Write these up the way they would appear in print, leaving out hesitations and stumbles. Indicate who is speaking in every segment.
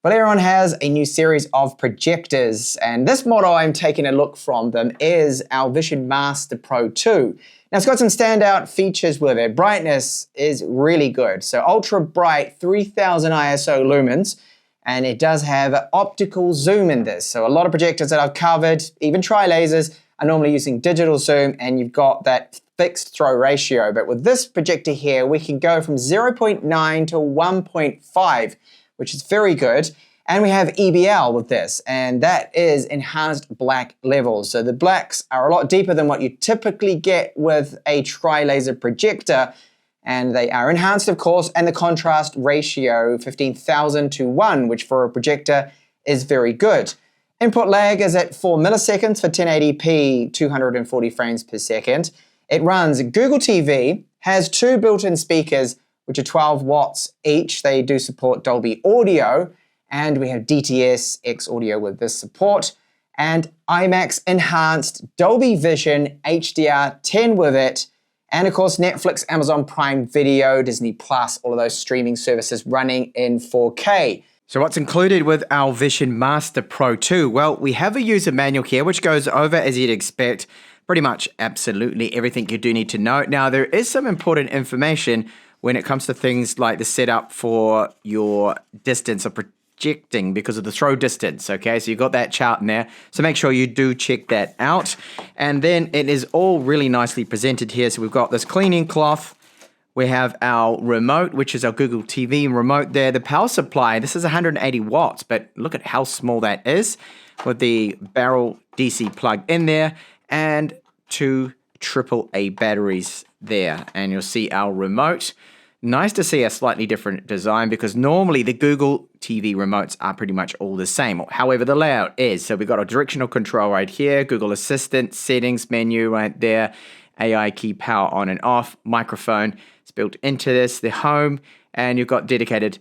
Speaker 1: Valerion has a new series of projectors, and this model I'm taking a look from them is our VisionMaster Pro2. Now it's got some standout features with it. Brightness is really good, so ultra bright 3000 ISO lumens, and it does have optical zoom in this. So a lot of projectors that I've covered, even tri-lasers, are normally using digital zoom, and you've got that fixed throw ratio. But with this projector here, we can go from 0.9 to 1.5, which is very good. And we have EBL with this, and that is enhanced black levels. So the blacks are a lot deeper than what you typically get with a tri-laser projector, and they are enhanced, of course, and the contrast ratio 15,000 to 1, which for a projector is very good. Input lag is at 4 milliseconds for 1080p, 240 frames per second. It runs Google TV, has 2 built-in speakers, which are 12 watts each. They do support Dolby Audio, and we have DTS X audio with this support, and Imax enhanced Dolby Vision HDR 10 with it, and of course Netflix, Amazon Prime Video, Disney Plus, all of those streaming services running in 4K.
Speaker 2: So what's included with our VisionMaster Pro 2? Well, we have a user manual here which goes over, as you'd expect, pretty much absolutely everything you do need to know. Now, there is some important information when it comes to things like the setup for your distance of projecting because of the throw distance, okay? So you've got that chart in there, so make sure you do check that out. And then it is all really nicely presented here. So we've got this cleaning cloth, we have our remote, which is our Google TV remote there. The power supply, this is 180 watts, but look at how small that is with the barrel DC plug in there, and 2 AAA batteries there. And you'll see our remote. Nice to see a slightly different design because normally the Google TV remotes are pretty much all the same. However, the layout is. So we've got a directional control right here, Google Assistant, settings menu right there, AI key power on and off, microphone is built into this, the home, and you've got dedicated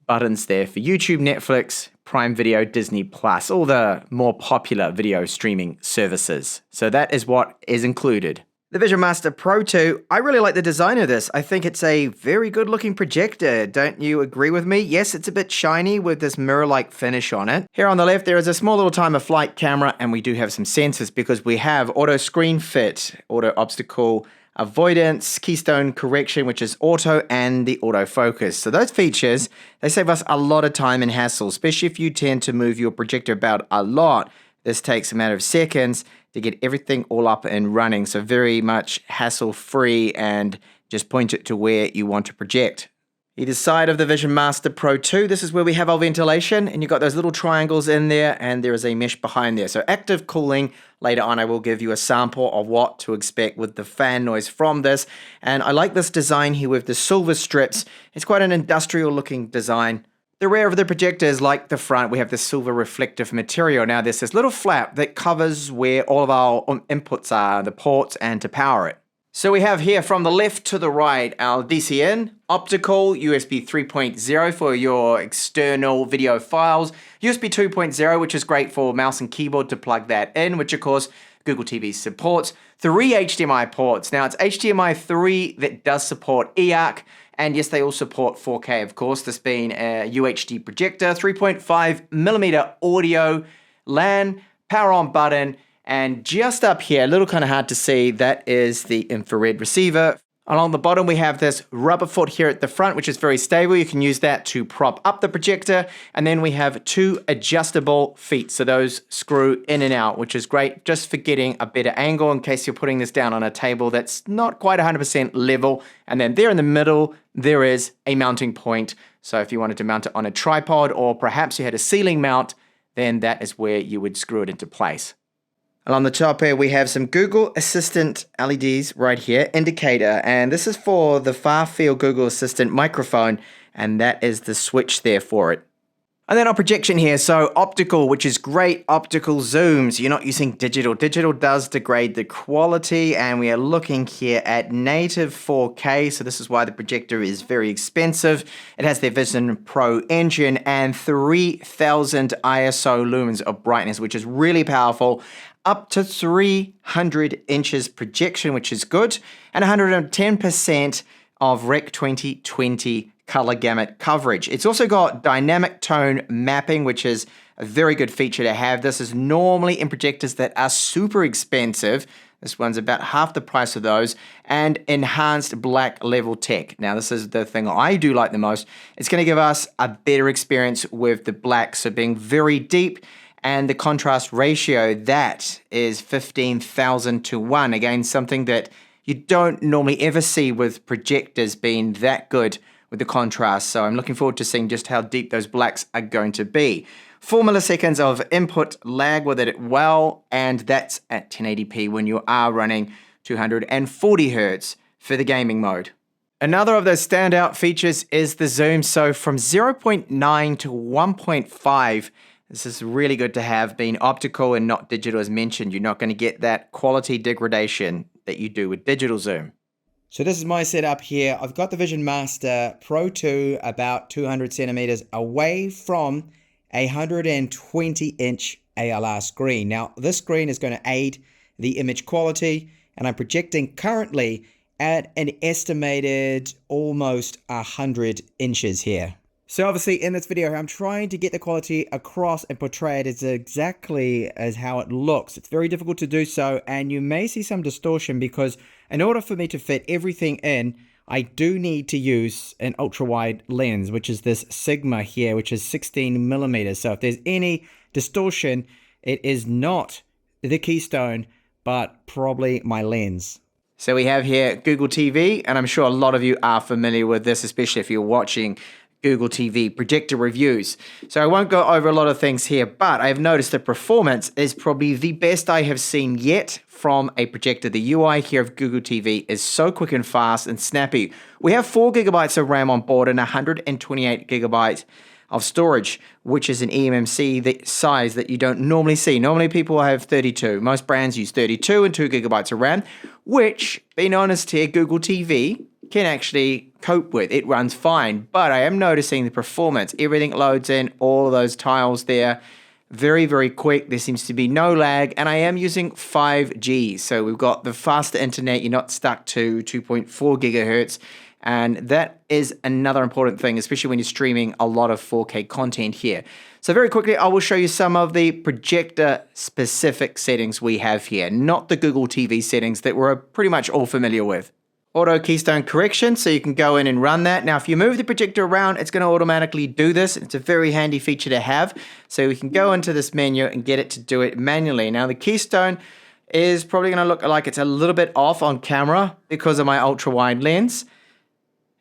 Speaker 2: buttons there for YouTube, Netflix, Prime Video, Disney Plus, all the more popular video streaming services. So that is what is included. The VisionMaster Pro 2, I really like the design of this. I think it's a very good looking projector. Don't you agree with me? Yes, it's a bit shiny with this mirror-like finish on it. Here on the left, there is a small little time-of-flight camera, and we do have some sensors because we have auto screen fit, auto obstacle avoidance, keystone correction, which is auto, and the autofocus. So those features, they save us a lot of time and hassle, especially if you tend to move your projector about a lot. This takes a matter of seconds to get everything all up and running. So very much hassle-free, and just point it to where you want to project. Either side of the VisionMaster Pro 2, this is where we have our ventilation, and you've got those little triangles in there, and there is a mesh behind there. So active cooling. Later on, I will give you a sample of what to expect with the fan noise from this. And I like this design here with the silver strips. It's quite an industrial looking design. The rear of the projector is like the front. We have this silver reflective material. Now there's this little flap that covers where all of our inputs are, the ports, and to power it. So we have here from the left to the right our DC in, optical, USB 3.0 for your external video files, USB 2.0, which is great for mouse and keyboard to plug that in, which of course Google TV supports. 3 HDMI ports. Now it's HDMI 3 that does support eARC, and yes, they all support 4K, of course, this being a UHD projector, 3.5mm audio, LAN, power on button, and just up here, a little kind of hard to see, that is the infrared receiver. Along the bottom, we have this rubber foot here at the front, which is very stable. You can use that to prop up the projector. And then we have 2 adjustable feet. So those screw in and out, which is great just for getting a better angle in case you're putting this down on a table that's not quite 100% level. And then there in the middle, there is a mounting point. So if you wanted to mount it on a tripod, or perhaps you had a ceiling mount, then that is where you would screw it into place. Along the top here, we have some Google Assistant LEDs right here, indicator, and this is for the far field Google Assistant microphone, and that is the switch there for it. And then our projection here, so optical, which is great optical zooms. You're not using digital. Digital does degrade the quality, and we are looking here at native 4K, so this is why the projector is very expensive. It has their Vision Pro engine and 3000 ISO lumens of brightness, which is really powerful. Up to 300 inches projection, which is good, and 110% of Rec 2020 color gamut coverage. It's also got dynamic tone mapping, which is a very good feature to have. This is normally in projectors that are super expensive. This one's about half the price of those, and enhanced black level tech. Now, this is the thing I do like the most. It's going to give us a better experience with the black, so being very deep, and the contrast ratio, that is 15,000 to 1. Again, something that you don't normally ever see with projectors being that good with the contrast. So I'm looking forward to seeing just how deep those blacks are going to be. 4 milliseconds of input lag with it well, and that's at 1080p when you are running 240 Hz for the gaming mode. Another of those standout features is the zoom. So from 0.9 to 1.5, this is really good to have, being optical and not digital as mentioned. You're not going to get that quality degradation that you do with digital zoom. So this is my setup here. I've got the VisionMaster Pro 2 about 200 centimeters away from a 120-inch ALR screen. Now, this screen is going to aid the image quality, and I'm projecting currently at an estimated almost 100 inches here. So obviously in this video, I'm trying to get the quality across and portray it as exactly as how it looks. It's very difficult to do so, and you may see some distortion because in order for me to fit everything in, I do need to use an ultra-wide lens, which is this Sigma here, which is 16 millimeters. So if there's any distortion, it is not the keystone, but probably my lens. So we have here Google TV, and I'm sure a lot of you are familiar with this, especially if you're watching Google TV projector reviews. So I won't go over a lot of things here, but I've noticed the performance is probably the best I have seen yet from a projector. The UI here of Google TV is so quick and fast and snappy. We have 4 gigabytes of RAM on board and 128 gigabytes of storage, which is an eMMC size that you don't normally see. Normally people have 32. Most brands use 32 and 2 gigabytes of RAM, which, being honest here, Google TV can actually cope with. It runs fine, but I am noticing the performance. Everything loads in, all of those tiles there, very, very quick. There seems to be no lag, and I am using 5G. So we've got the faster internet. You're not stuck to 2.4 gigahertz. And that is another important thing, especially when you're streaming a lot of 4K content here. So very quickly, I will show you some of the projector-specific settings we have here, not the Google TV settings that we're pretty much all familiar with. Auto keystone correction, so you can go in and run that. Now, if you move the projector around, it's going to automatically do this. It's a very handy feature to have. So we can go into this menu and get it to do it manually. Now, the keystone is probably going to look like it's a little bit off on camera because of my ultra-wide lens.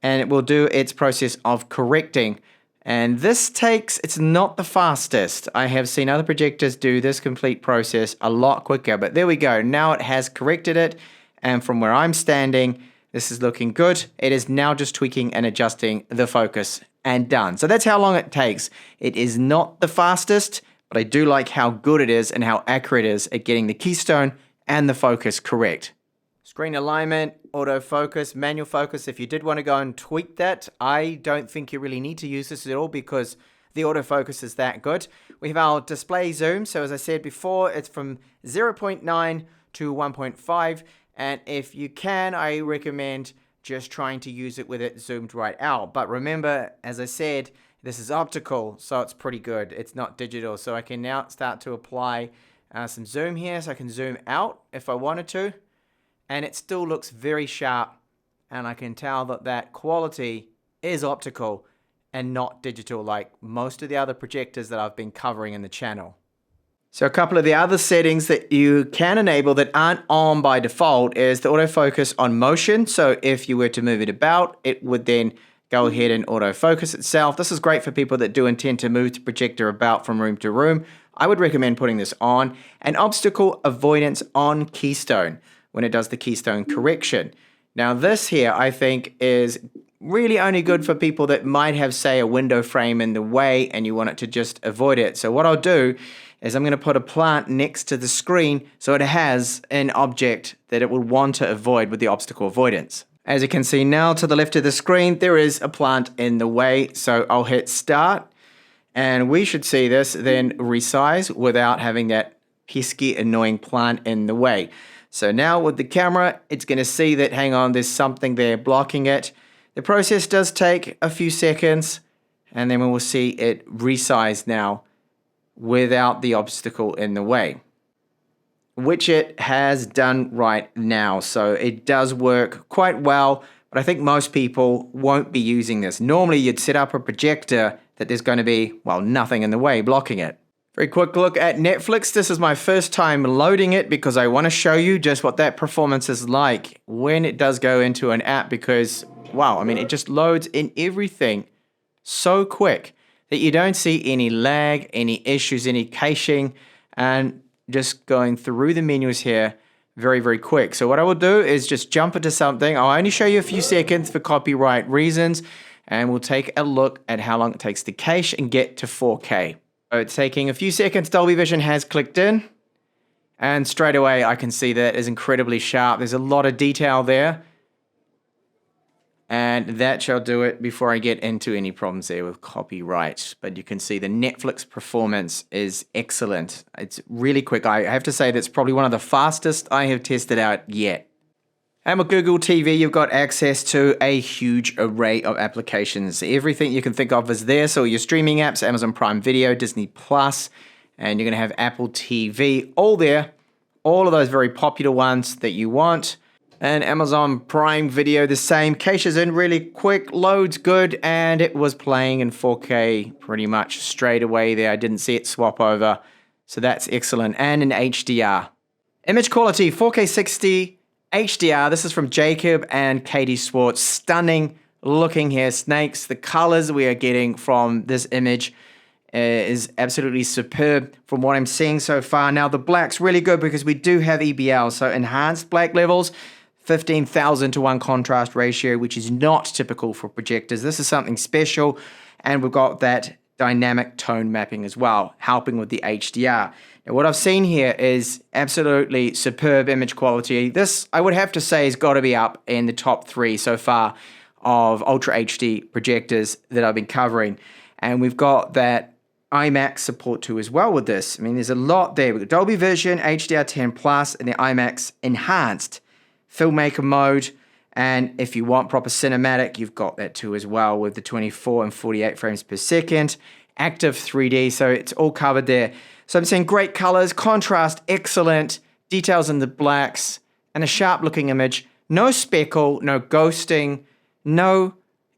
Speaker 2: And it will do its process of correcting. And this it's not the fastest. I have seen other projectors do this complete process a lot quicker. But there we go. Now it has corrected it. And from where I'm standing, this is looking good. It is now just tweaking and adjusting the focus and done. So that's how long it takes. It is not the fastest, but I do like how good it is and how accurate it is at getting the keystone and the focus correct. Screen alignment, autofocus, manual focus. If you did want to go and tweak that, I don't think you really need to use this at all because the autofocus is that good. We have our display zoom. So as I said before, it's from 0.9 to 1.5. And if you can, I recommend just trying to use it with it zoomed right out. But remember, as I said, this is optical, so it's pretty good. It's not digital. So I can now start to apply some zoom here. So I can zoom out if I wanted to. And it still looks very sharp. And I can tell that that quality is optical and not digital like most of the other projectors that I've been covering in the channel. So a couple of the other settings that you can enable that aren't on by default is the autofocus on motion. So if you were to move it about, it would then go ahead and autofocus itself. This is great for people that do intend to move the projector about from room to room. I would recommend putting this on. And obstacle avoidance on keystone when it does the keystone correction. Now this here I think is really only good for people that might have, say, a window frame in the way and you want it to just avoid it. So what I'll do is I'm going to put a plant next to the screen so it has an object that it will want to avoid with the obstacle avoidance. As you can see now to the left of the screen, there is a plant in the way. So I'll hit start and we should see this then resize without having that pesky, annoying plant in the way. So now with the camera, it's going to see that, hang on, there's something there blocking it. The process does take a few seconds, and then we will see it resize now without the obstacle in the way, which it has done right now. So it does work quite well, but I think most people won't be using this. Normally you'd set up a projector that there's going to be, well, nothing in the way blocking it. Very quick look at Netflix. This is my first time loading it because I want to show you just what that performance is like when it does go into an app, because, wow, I mean, it just loads in everything so quick that you don't see any lag, any issues, any caching, and just going through the menus here very, very quick. So what I will do is just jump into something. I'll only show you a few seconds for copyright reasons, and we'll take a look at how long it takes to cache and get to 4K. So it's taking a few seconds. Dolby Vision has clicked in, and straight away I can see that is incredibly sharp. There's a lot of detail there, and that shall do it before I get into any problems there with copyright. But you can see the Netflix performance is excellent. It's really quick. I have to say that's probably one of the fastest I have tested out yet. And with Google TV, you've got access to a huge array of applications. Everything you can think of is there. So your streaming apps, Amazon Prime Video, Disney Plus, and you're going to have Apple TV, all there. All of those very popular ones that you want. And Amazon Prime Video, the same. Caches in really quick, loads good, and it was playing in 4K pretty much straight away there. I didn't see it swap over, so that's excellent. And in HDR. Image quality, 4K 60 HDR. This is from Jacob and Katie Swartz. Stunning looking here, snakes. The colors we are getting from this image is absolutely superb from what I'm seeing so far. Now the black's really good because we do have EBL, so enhanced black levels, 15,000 to 1 contrast ratio, which is not typical for projectors. This is something special, and we've got that dynamic tone mapping as well, helping with the HDR. Now, what I've seen here is absolutely superb image quality. This, I would have to say, has got to be up in the top 3 so far of Ultra HD projectors that I've been covering. And we've got that Imax support too as well with this. I mean, there's a lot there. We've got Dolby Vision, HDR10+, and the Imax Enhanced Filmmaker mode. And if you want proper cinematic, you've got that too as well with the 24 and 48 frames per second. Active 3D, so it's all covered there. So I'm seeing great colors, contrast, excellent, details in the blacks, and a sharp looking image. No speckle, no ghosting, no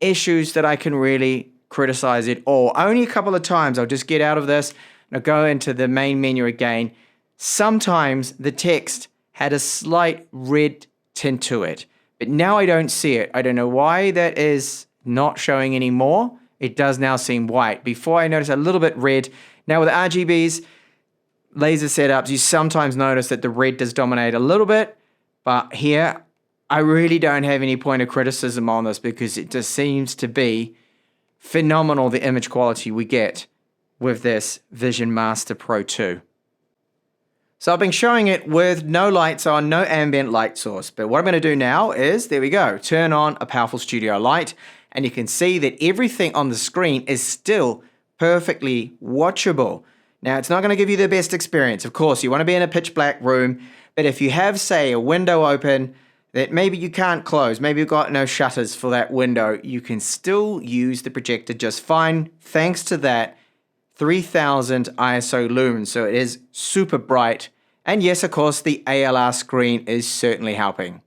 Speaker 2: issues that I can really criticize at all. Only a couple of times I'll just get out of this and I'll go into the main menu again. Sometimes the text had a slight red tint to it, but now I don't see it. I don't know why that is not showing anymore. It does now seem white. Before I noticed a little bit red. Now with RGBs, laser setups, you sometimes notice that the red does dominate a little bit, but here I really don't have any point of criticism on this because it just seems to be phenomenal, the image quality we get with this VisionMaster Pro 2. So I've been showing it with no lights on, no ambient light source, but what I'm going to do now is, there we go, turn on a powerful studio light, and you can see that everything on the screen is still perfectly watchable. Now, it's not going to give you the best experience. Of course, you want to be in a pitch black room, but if you have, say, a window open that maybe you can't close, maybe you've got no shutters for that window, you can still use the projector just fine, thanks to that 3000 ISO lumens. So it is super bright. And yes, of course, the ALR screen is certainly helping.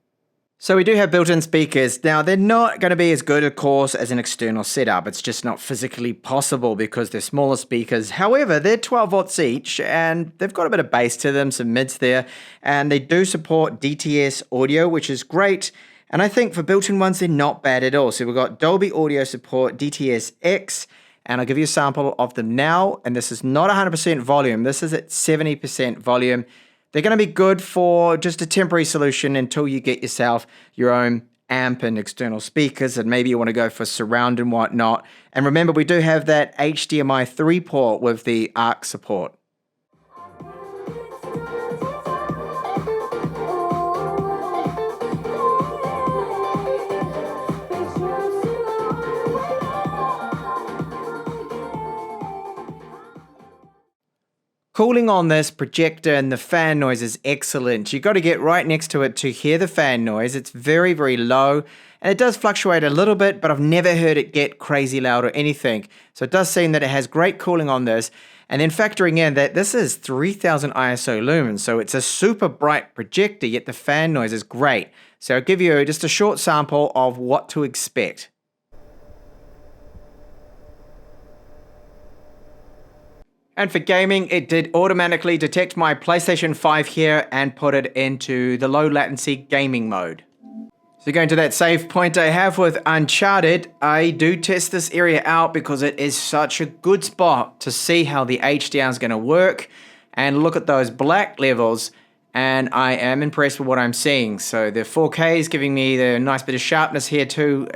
Speaker 2: So we do have built-in speakers. Now, they're not going to be as good, of course, as an external setup. It's just not physically possible because they're smaller speakers. However, they're 12 watts each, and they've got a bit of bass to them, some mids there, and they do support DTS audio, which is great. And I think for built-in ones, they're not bad at all. So we've got Dolby Audio support, DTS-X, and I'll give you a sample of them now. And this is not 100% volume. This is at 70% volume. They're going to be good for just a temporary solution until you get yourself your own amp and external speakers, and maybe you want to go for surround and whatnot. And remember, we do have that HDMI 3 port with the ARC support. Cooling on this projector and the fan noise is excellent. You got to get right next to it to hear the fan noise. It's very, very low, and it does fluctuate a little bit, but I've never heard it get crazy loud or anything. So it does seem that it has great cooling on this. And then factoring in that this is 3000 ISO lumens, so it's a super bright projector, yet the fan noise is great. So I'll give you just a short sample of what to expect. And for gaming, it did automatically detect my PlayStation 5 here and put it into the low latency gaming mode. So going to that save point I have with Uncharted, I do test this area out because it is such a good spot to see how the HDR is going to work and look at those black levels, and I am impressed with what I'm seeing. So the 4K is giving me the nice bit of sharpness here too,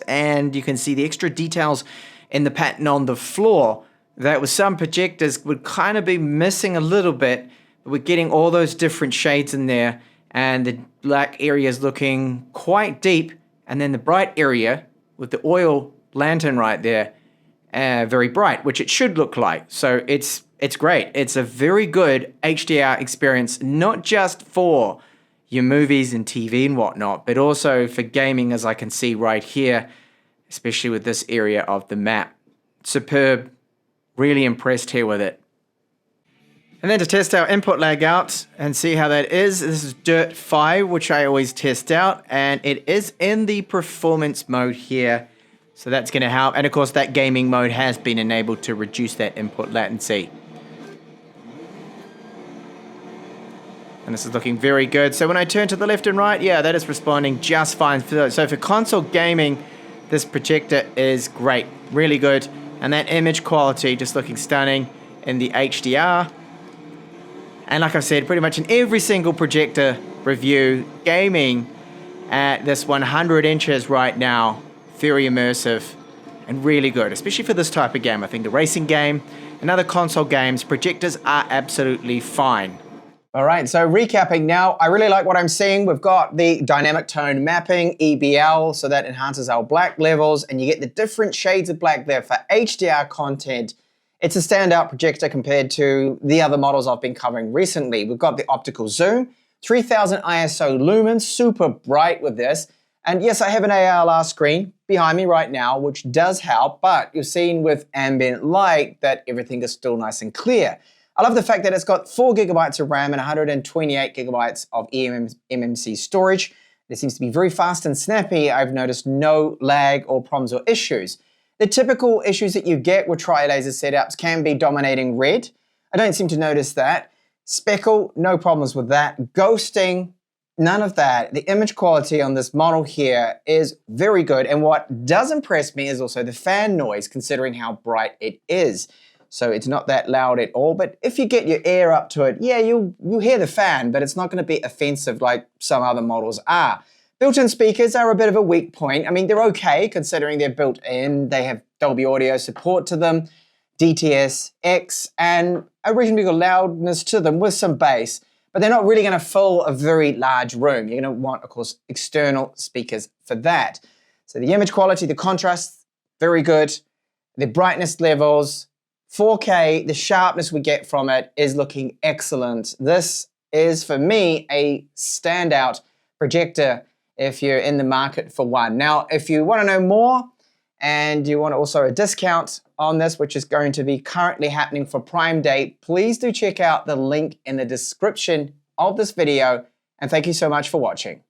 Speaker 2: and you can see the extra details in the pattern on the floor that with some projectors would kind of be missing a little bit, but we're getting all those different shades in there. And the black area is looking quite deep, and then the bright area with the oil lantern right there, very bright, which it should look like. So it's great. It's a very good HDR experience, not just for your movies and TV and whatnot, but also for gaming, as I can see right here, especially with this area of the map. Superb. Really impressed here with it. And then to test our input lag out and see how that is, this is Dirt 5, which I always test out, and it is in the performance mode here, so that's going to help. And of course that gaming mode has been enabled to reduce that input latency. And this is looking very good. So when I turn to the left and right, yeah, that is responding just fine. So for console gaming, this projector is great, really good. And that image quality just looking stunning in the HDR. And like I said, pretty much in every single projector review, gaming at this 100 inches right now, very immersive and really good, especially for this type of game. I think the racing game and other console games, projectors are absolutely fine.
Speaker 1: All right, so recapping now, I really like what I'm seeing. We've got the dynamic tone mapping, EBL, so that enhances our black levels, and you get the different shades of black there for HDR content. It's a standout projector compared to the other models I've been covering recently. We've got the optical zoom, 3000 ISO lumens, super bright with this. And yes, I have an ALR screen behind me right now, which does help, but you're seeing with ambient light that everything is still nice and clear. I love the fact that it's got 4 gigabytes of RAM and 128 gigabytes of eMMC storage. It seems to be very fast and snappy. I've noticed no lag or problems or issues. The typical issues that you get with tri-laser setups can be dominating red. I don't seem to notice that. Speckle, no problems with that. Ghosting, none of that. The image quality on this model here is very good. And what does impress me is also the fan noise, considering how bright it is. So it's not that loud at all, but if you get your ear up to it, yeah, you'll hear the fan, but it's not going to be offensive like some other models are. Built-in speakers are a bit of a weak point. I mean, they're okay considering they're built in. They have Dolby Audio support to them, DTS, X, and a reasonably good loudness to them with some bass, but they're not really going to fill a very large room. You're going to want, of course, external speakers for that. So the image quality, the contrast, very good. The brightness levels, 4K, the sharpness we get from it is looking excellent. This is, for me, a standout projector if you're in the market for one. Now, if you want to know more and you want also a discount on this, which is going to be currently happening for Prime Day, please do check out the link in the description of this video. And thank you so much for watching.